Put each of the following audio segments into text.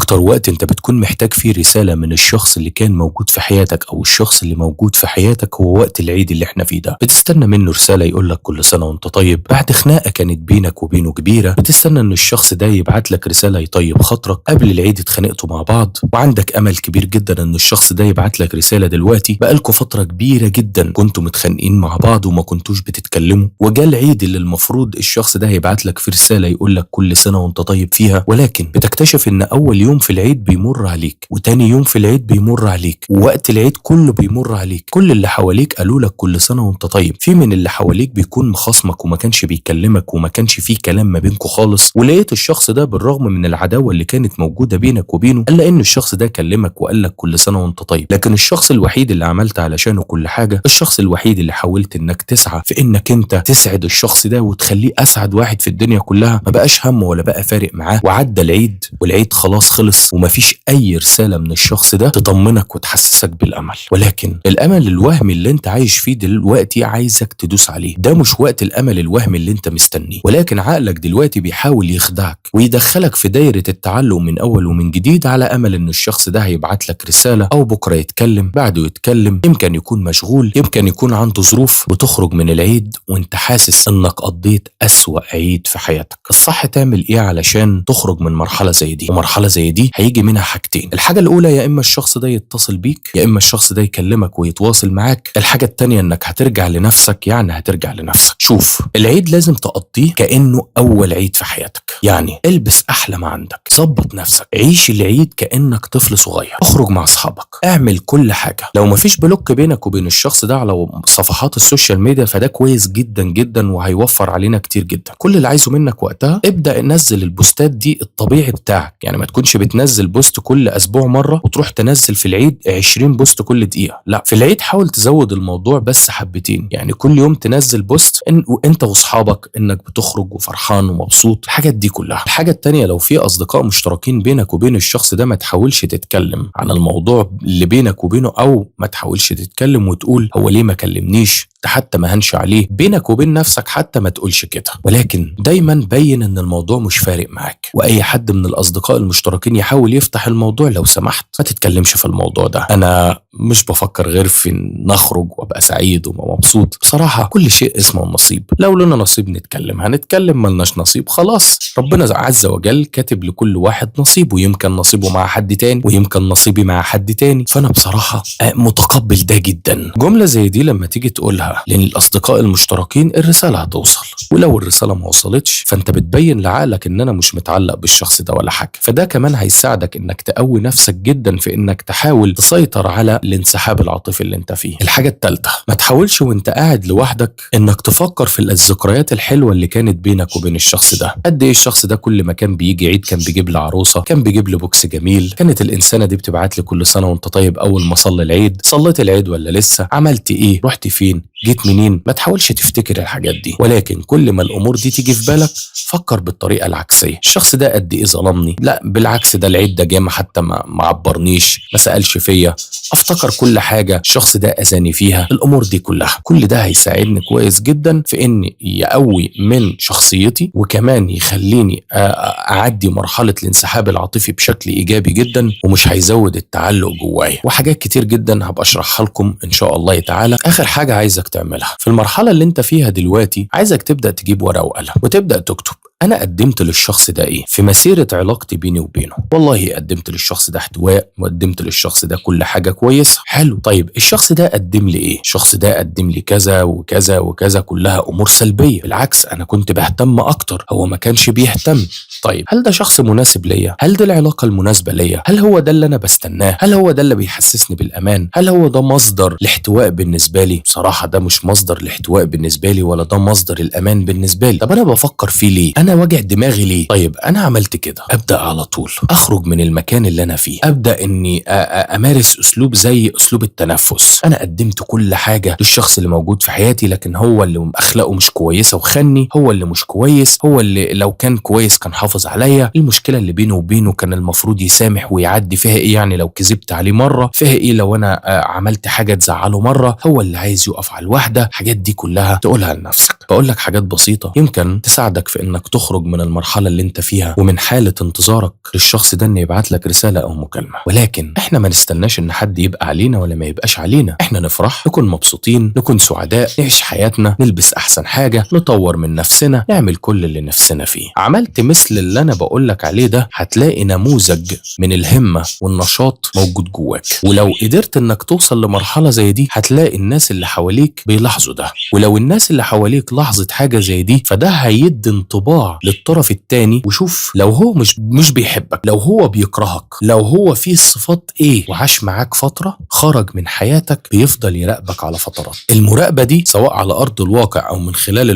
أكتر وقت أنت بتكون محتاج فيه رسالة من الشخص اللي كان موجود في حياتك أو الشخص اللي موجود في حياتك هو وقت العيد اللي احنا فيه ده. بتستنى منه رسالة يقولك كل سنة وانت طيب، بعد خناقة كانت بينك وبينه كبيرة بتستنى ان الشخص ده يبعت لك رسالة يطيب خاطرك. قبل العيد اتخانقتوا مع بعض وعندك أمل كبير جدا ان الشخص ده يبعت لك رسالة دلوقتي، بقالكوا فترة كبيرة جدا كنتوا متخانقين مع بعض وما كنتوش بتتكلموا، وجا العيد اللي المفروض الشخص ده يبعت لك في رسالة يقولك كل سنة وانت طيب فيها، ولكن بتكتشف ان اول يوم في العيد بيمر عليك وتاني يوم في العيد بيمر عليك ووقت العيد كله بيمر عليك، كل اللي حواليك قالوا لك كل سنة وانت طيب. في من اللي حواليك بيكون مخاصمك وما كانش بيكلمك وما كانش فيه كلام ما بينكوا خالص، ولقيت الشخص ده بالرغم من العداوة اللي كانت موجودة بينك وبينه الا ان الشخص ده كلمك وقال لك كل سنة وانت طيب. لكن الشخص الوحيد اللي عملت علشانه كل حاجة، الشخص الوحيد اللي حاولت انك تسعى في انك انت تسعد الشخص ده وتخليه اسعد واحد في الدنيا كلها، ما بقاش همه ولا بقى فارق معاه، وعدى العيد والعيد خلاص خلص ومفيش اي رسالة من الشخص ده تطمنك وتحسسك بالامل. ولكن الامل الوهمي اللي انت عايش فيه دلوقتي عايزك تدوس عليه، ده مش وقت الامل الوهمي اللي انت مستنيه، ولكن عقلك دلوقتي بيحاول يخدعك ويدخلك في دايرة التعلم من اول ومن جديد على امل ان الشخص ده هيبعت لك رسالة او بكرة يتكلم بعده يتكلم، يمكن يكون مشغول، يمكن يكون عنده ظروف، وتخرج من العيد وانت حاسس انك قضيت اسوأ عيد في حياتك. الصح تعمل ايه علشان تخرج من مرحلة زي دي؟ ومرحلة زي دي هيجي منها حاجتين، الحاجة الاولى يا اما الشخص ده يتصل بيك يا اما الشخص ده يكلمك ويتواصل معاك، الحاجة التانية انك هترجع لنفسك. يعني هترجع لنفسك. شوف، العيد لازم تقضيه كأنه اول عيد في حياتك، يعني البس احلى ما عندك، ظبط نفسك، عيش العيد كأنك طفل صغير، اخرج مع اصحابك، اعمل كل حاجة. لو مفيش بلوك بينك وبين الشخص ده على صفحات السوشيال ميديا فده كويس جدا جدا وهيوفر علينا كتير جدا. كل اللي عايزه منك وقتها ابدأ نزل البوستات دي الطبيعي بتاعك، يعني ما تكونش بتنزل بوست كل اسبوع مرة وتروح تنزل في العيد 20 بوست كل دقيقة، لا، في العيد حاول تزود الموضوع بس حبتين، يعني كل يوم تنزل بوست وانت واصحابك انك بتخرج وفرحان ومبسوط، الحاجات دي كلها. الحاجة التانية، لو في اصدقاء مشتركين بينك وبين الشخص ده ما تحاولش تتكلم عن الموضوع اللي بينك وبينه، او ما تحاولش تتكلم وتقول هو ليه ما كلمنيش، حتى ما هنش عليه. بينك وبين نفسك حتى ما تقولش كده، ولكن دايما بين ان الموضوع مش فارق معاك. واي حد من الاصدقاء المشتركين يحاول يفتح الموضوع، لو سمحت ما تتكلمش في الموضوع ده، انا مش بفكر غير في نخرج وابقى سعيد ومبسوط. بصراحة كل شيء اسمه النصيب، لو لنا نصيب نتكلم هنتكلم، ملناش نصيب خلاص، ربنا عز وجل كاتب لكل واحد نصيبه، يمكن نصيبه مع حد تاني ويمكن نصيبي مع حد تاني. فانا بصراحة متقبل ده جدا. جملة زي دي لما تيجي تقولها للأصدقاء المشتركين الرسالة هتوصل، ولو الرسالة ما وصلتش فانت بتبين لعقلك ان انا مش متعلق بالشخص ده ولا حاجة، فده كمان هيساعدك انك تقوي نفسك جدا في انك تحاول تسيطر على الانسحاب العاطفي اللي انت فيه. الحاجة الثالثة، ما تحاولش وانت قاعد لوحدك انك تفكر في الذكريات الحلوة اللي كانت بينك وبين الشخص ده. قد ايه الشخص ده كل ما كان بيجي عيد كان بيجيب لي عروسة، كان بيجيب لي بوكس جميل، كانت الانسانة دي بتبعت لي كل سنة وانت طيب اول ما صلي العيد، صليت العيد ولا لسه، عملت ايه، رحت فين، جيت منين. ما تحاولش تفتكر الحاجات دي، ولكن كل ما الامور دي تيجي في بالك فكر بالطريقه العكسيه. الشخص ده قد ايه ظلمني، لا بالعكس ده العيد ده جه حتى ما عبرنيش، ما سالش فيا، افتكر كل حاجه الشخص ده اذاني فيها. الامور دي كلها كل ده هيساعدني كويس جدا في ان يقوي من شخصيتي وكمان يخليني اعدي مرحله الانسحاب العاطفي بشكل ايجابي جدا، ومش هيزود التعلق جوايا. وحاجات كتير جدا هبقى اشرحها لكم ان شاء الله تعالى. اخر حاجه عايزك تعملها في المرحله اللي انت فيها دلوقتي، عايزك تبدا تجيب ورقه وقلم وتبدا تكتب انا قدمت للشخص ده ايه في مسيرة علاقتي بيني وبينه. والله قدمت للشخص ده احتواء وقدمت للشخص ده كل حاجة كويسة، حلو. طيب الشخص ده قدم لي ايه؟ الشخص ده قدم لي كذا وكذا وكذا، كلها امور سلبية، بالعكس انا كنت بهتم اكتر، هو ما كانش بيهتم. طيب هل ده شخص مناسب ليا؟ هل دي العلاقة المناسبة ليا؟ هل هو ده اللي انا بستناه؟ هل هو ده اللي بيحسسني بالامان؟ هل هو ده مصدر الاحتواء بالنسبة لي؟ بصراحة ده مش مصدر الاحتواء بالنسبة لي ولا ده مصدر الامان بالنسبة لي. طب انا بفكر فيه ليه؟ انا واجع دماغي ليه؟ طيب انا عملت كده، ابدا على طول اخرج من المكان اللي انا فيه، ابدا اني امارس اسلوب زي اسلوب التنفس. انا قدمت كل حاجه للشخص اللي موجود في حياتي، لكن هو اللي اخلاقه مش كويسه وخني، هو اللي مش كويس، هو اللي لو كان كويس كان حافظ عليا. المشكله اللي بينه وبينه كان المفروض يسامح ويعدي، فيها ايه يعني لو كذبت عليه مره؟ فيها ايه لو انا عملت حاجه تزعله مره؟ هو اللي عايز يقف على الواحده. الحاجات دي كلها تقولها لنفسك. بقول لك حاجات بسيطه يمكن تساعدك في انك تخرج من المرحلة اللي انت فيها ومن حالة انتظارك للشخص ده انه يبعت لك رسالة او مكالمة. ولكن احنا ما نستناش ان حد يبقى علينا ولا ما يبقاش علينا، احنا نفرح، نكون مبسوطين، نكون سعداء، نعيش حياتنا، نلبس احسن حاجة، نطور من نفسنا، نعمل كل اللي نفسنا فيه. عملت مثل اللي انا بقولك عليه ده، هتلاقي نموذج من الهمة والنشاط موجود جواك. ولو قدرت انك توصل لمرحلة زي دي هتلاقي الناس اللي حواليك بيلاحظوا ده، ولو الناس اللي حواليك لاحظت حاجة زي دي فده هيدي انطباع للطرف التاني. وشوف لو هو مش بيحبك، لو هو بيكرهك، لو هو فيه الصفات ايه وعاش معاك فترة، خرج من حياتك، بيفضل يراقبك على فترات. المراقبة دي سواء على ارض الواقع او من خلال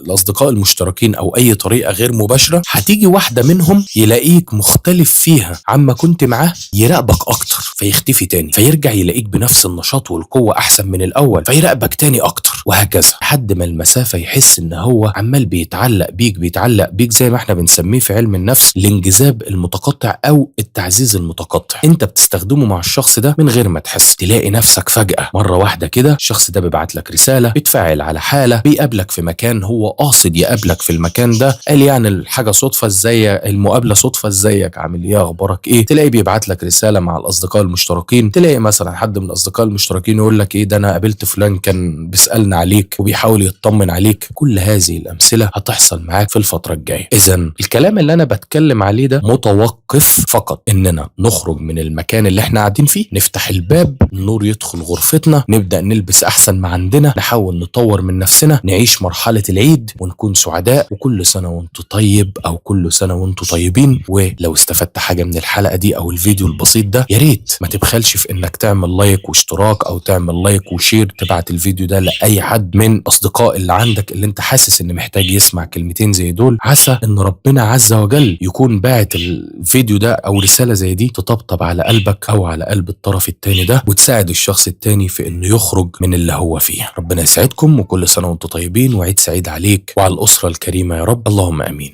الاصدقاء المشتركين او اي طريقة غير مباشرة، هتيجي واحدة منهم يلاقيك مختلف فيها عما كنت معاه، يراقبك اكتر فيختفي تاني، فيرجع يلاقيك بنفس النشاط والقوة احسن من الاول فيراقبك تاني اكتر، وهكذا لحد ما المسافة يحس ان هو عمال بيتعلق بيك زي ما احنا بنسميه في علم النفس الانجذاب المتقطع او التعزيز المتقطع. انت بتستخدمه مع الشخص ده من غير ما تحس، تلاقي نفسك فجأة مرة واحدة كده الشخص ده بيبعت لك رسالة، بيتفاعل على حالة، بيقابلك في مكان هو قاصد يقابلك في المكان ده، قال يعني الحاجة صدفة، ازاي المقابلة صدفة، ازيك عامل ايه اخبارك ايه، تلاقي بيبعت لك رسالة مع الاصدقاء المشتركين، تلاقي مثلا حد من الاصدقاء المشتركين يقول لك ايه ده انا قابلت فلان كان بيسألنا عليك وبيحاول يطمن عليك. كل هذه الامثلة هتحصل معاك في الفترة الجاية. اذا الكلام اللي انا بتكلم عليه ده متوقف فقط اننا نخرج من المكان اللي احنا قاعدين فيه، نفتح الباب، النور يدخل غرفتنا، نبدأ نلبس احسن ما عندنا، نحاول نطور من نفسنا، نعيش مرحلة العيد ونكون سعداء، وكل سنة وانتم طيب او كل سنة وانتم طيبين. ولو استفدت حاجة من الحلقة دي او الفيديو البسيط ده، يا ريت ما تبخلش في انك تعمل لايك واشتراك او تعمل لايك وشير، تبعت الفيديو ده لاي حد من اصدقاء اللي عندك اللي انت حاسس ان محتاج يسمع كلمتين زي دول. عسى ان ربنا عز وجل يكون باعت الفيديو ده او رسالة زي دي تطبطب على قلبك او على قلب الطرف التاني ده، وتساعد الشخص التاني في انه يخرج من اللي هو فيه. ربنا يسعدكم وكل سنة وانتم طيبين، وعيد سعيد عليك وعلى الاسرة الكريمة يا رب، اللهم امين.